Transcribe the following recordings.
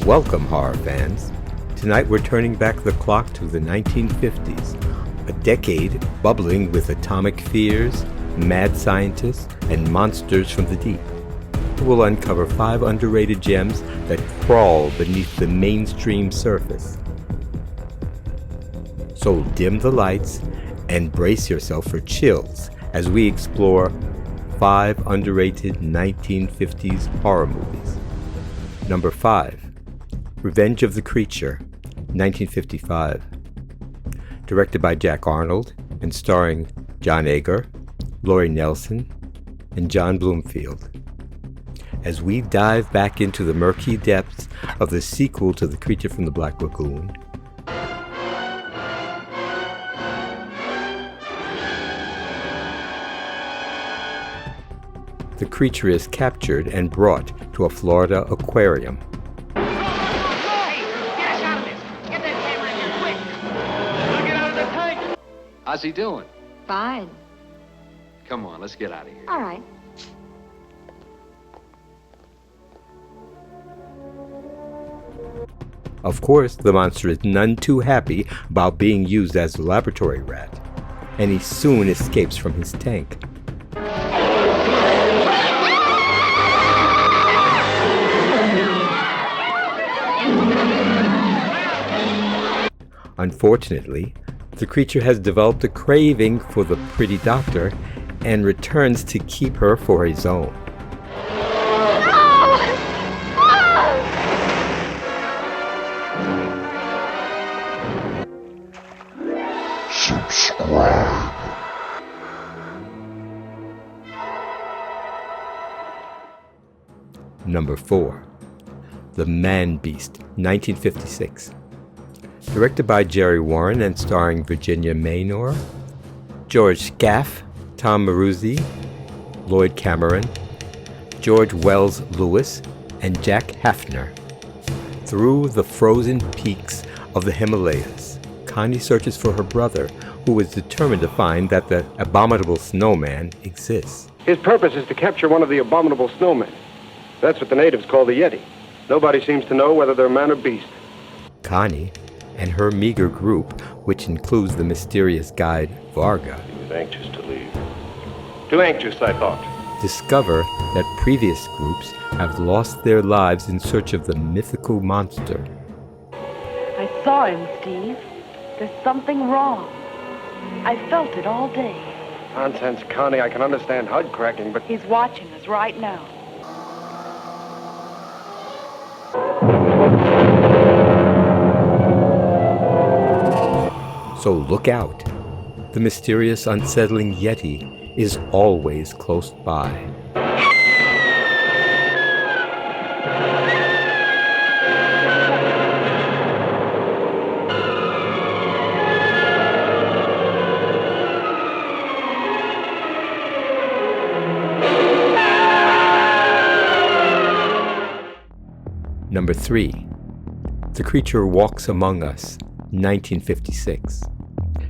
Welcome, horror fans. Tonight we're turning back the clock to the 1950s, a decade bubbling with atomic fears, mad scientists, and monsters from the deep. We'll uncover 5 underrated gems that crawl beneath the mainstream surface. So dim the lights and brace yourself for chills as we explore 5 underrated 1950s horror movies. Number 5. Revenge of the Creature, 1955. Directed by Jack Arnold and starring John Agar, Laurie Nelson, and John Bloomfield. As we dive back into the murky depths of the sequel to The Creature from the Black Lagoon, the creature is captured and brought to a Florida aquarium. How's he doing? Fine. Come on, let's get out of here. All right. Of course, the monster is none too happy about being used as a laboratory rat, and he soon escapes from his tank. Unfortunately, the creature has developed a craving for the pretty doctor and returns to keep her for his own. Subscribe. Number 4. The Man-Beast, 1956. Directed by Jerry Warren and starring Virginia Maynor, George Scaff, Tom Maruzzi, Lloyd Cameron, George Wells Lewis, and Jack Hafner. Through the frozen peaks of the Himalayas, Connie searches for her brother, who is determined to find that the abominable snowman exists. His purpose is to capture one of the abominable snowmen. That's what the natives call the Yeti. Nobody seems to know whether they're man or beast. Connie and her meager group, which includes the mysterious guide Varga, He was anxious to leave. Too anxious, I thought. discover that previous groups have lost their lives in search of the mythical monster. I saw him, Steve. There's something wrong. I felt it all day. Nonsense, Connie. I can understand HUD cracking, but... He's watching us right now. So look out. The mysterious, unsettling Yeti is always close by. Number 3. The Creature Walks Among Us, 1956.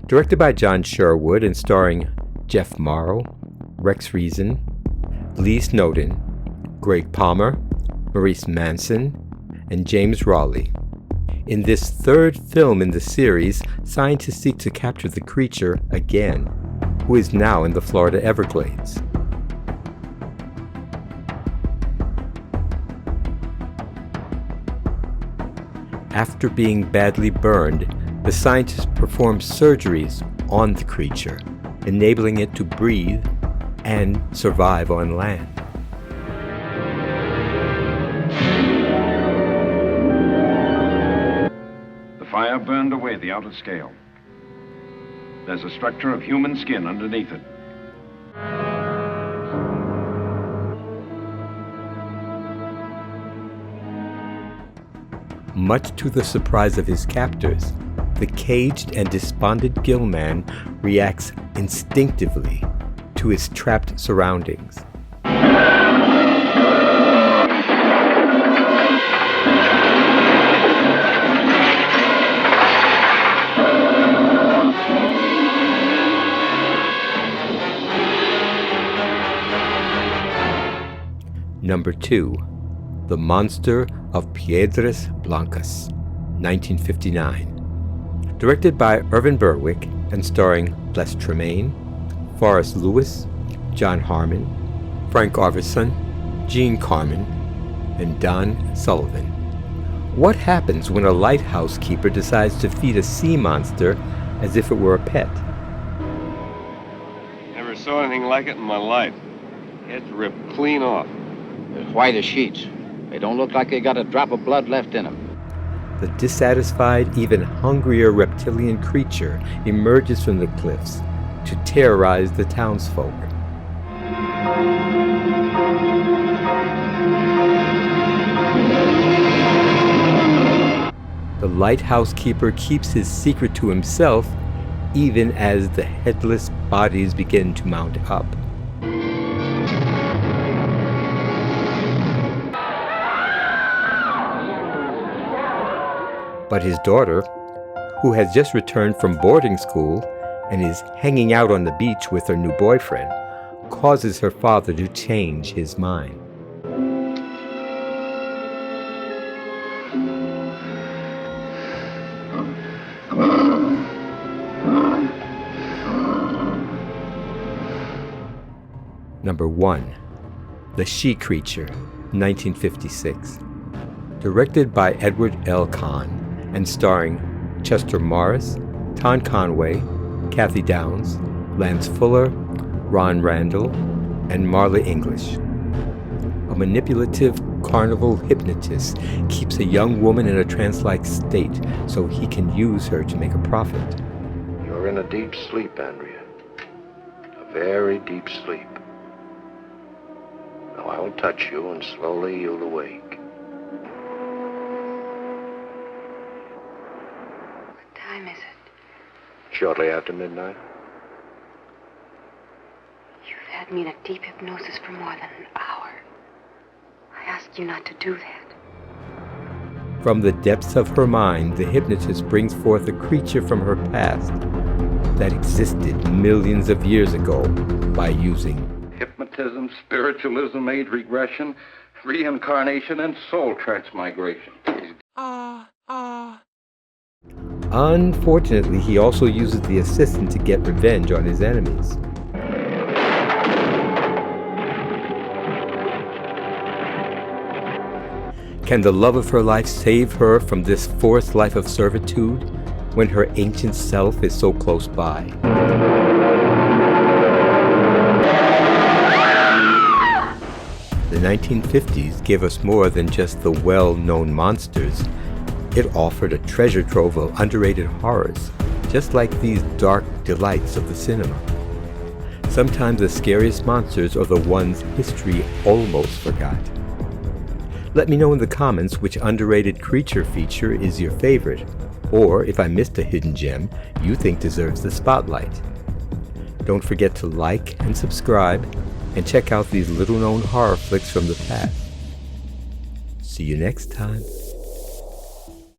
Directed by John Sherwood and starring Jeff Morrow, Rex Reason, Lee Snowden, Greg Palmer, Maurice Manson, and James Raleigh. In this 3rd film in the series, scientists seek to capture the creature again, who is now in the Florida Everglades. After being badly burned, the scientists perform surgeries on the creature, enabling it to breathe and survive on land. The fire burned away the outer scale. There's a structure of human skin underneath it. Much to the surprise of his captors, the caged and despondent Gillman reacts instinctively to his trapped surroundings. Number 2. The Monster of Piedras, Blancas, 1959. Directed by Irvin Berwick and starring Les Tremayne, Forrest Lewis, John Harmon, Frank Arvidsson, Gene Carman, and Don Sullivan. What happens when a lighthouse keeper decides to feed a sea monster as if it were a pet? Never saw anything like it in my life. Head's ripped clean off. They're white as sheets. They don't look like they got a drop of blood left in them. The dissatisfied, even hungrier reptilian creature emerges from the cliffs to terrorize the townsfolk. The lighthouse keeper keeps his secret to himself even as the headless bodies begin to mount up. But his daughter, who has just returned from boarding school and is hanging out on the beach with her new boyfriend, causes her father to change his mind. Number 1. The She-Creature, 1956. Directed by Edward L. Kahn and starring Chester Morris, Ton Conway, Kathy Downs, Lance Fuller, Ron Randall, and Marla English. A manipulative carnival hypnotist keeps a young woman in a trance-like state so he can use her to make a profit. You're in a deep sleep, Andrea. A very deep sleep. Now I will touch you and slowly you'll awake. What time is it? Shortly after midnight. You've had me in a deep hypnosis for more than an hour. I ask you not to do that. From the depths of her mind, the hypnotist brings forth a creature from her past that existed millions of years ago by using hypnotism, spiritualism, age regression, reincarnation, and soul transmigration. Unfortunately, he also uses the assistant to get revenge on his enemies. Can the love of her life save her from this forced life of servitude when her ancient self is so close by? The 1950s gave us more than just the well-known monsters. It offered a treasure trove of underrated horrors, just like these dark delights of the cinema. Sometimes the scariest monsters are the ones history almost forgot. Let me know in the comments which underrated creature feature is your favorite, or if I missed a hidden gem you think deserves the spotlight. Don't forget to like and subscribe, and check out these little-known horror flicks from the past. See you next time.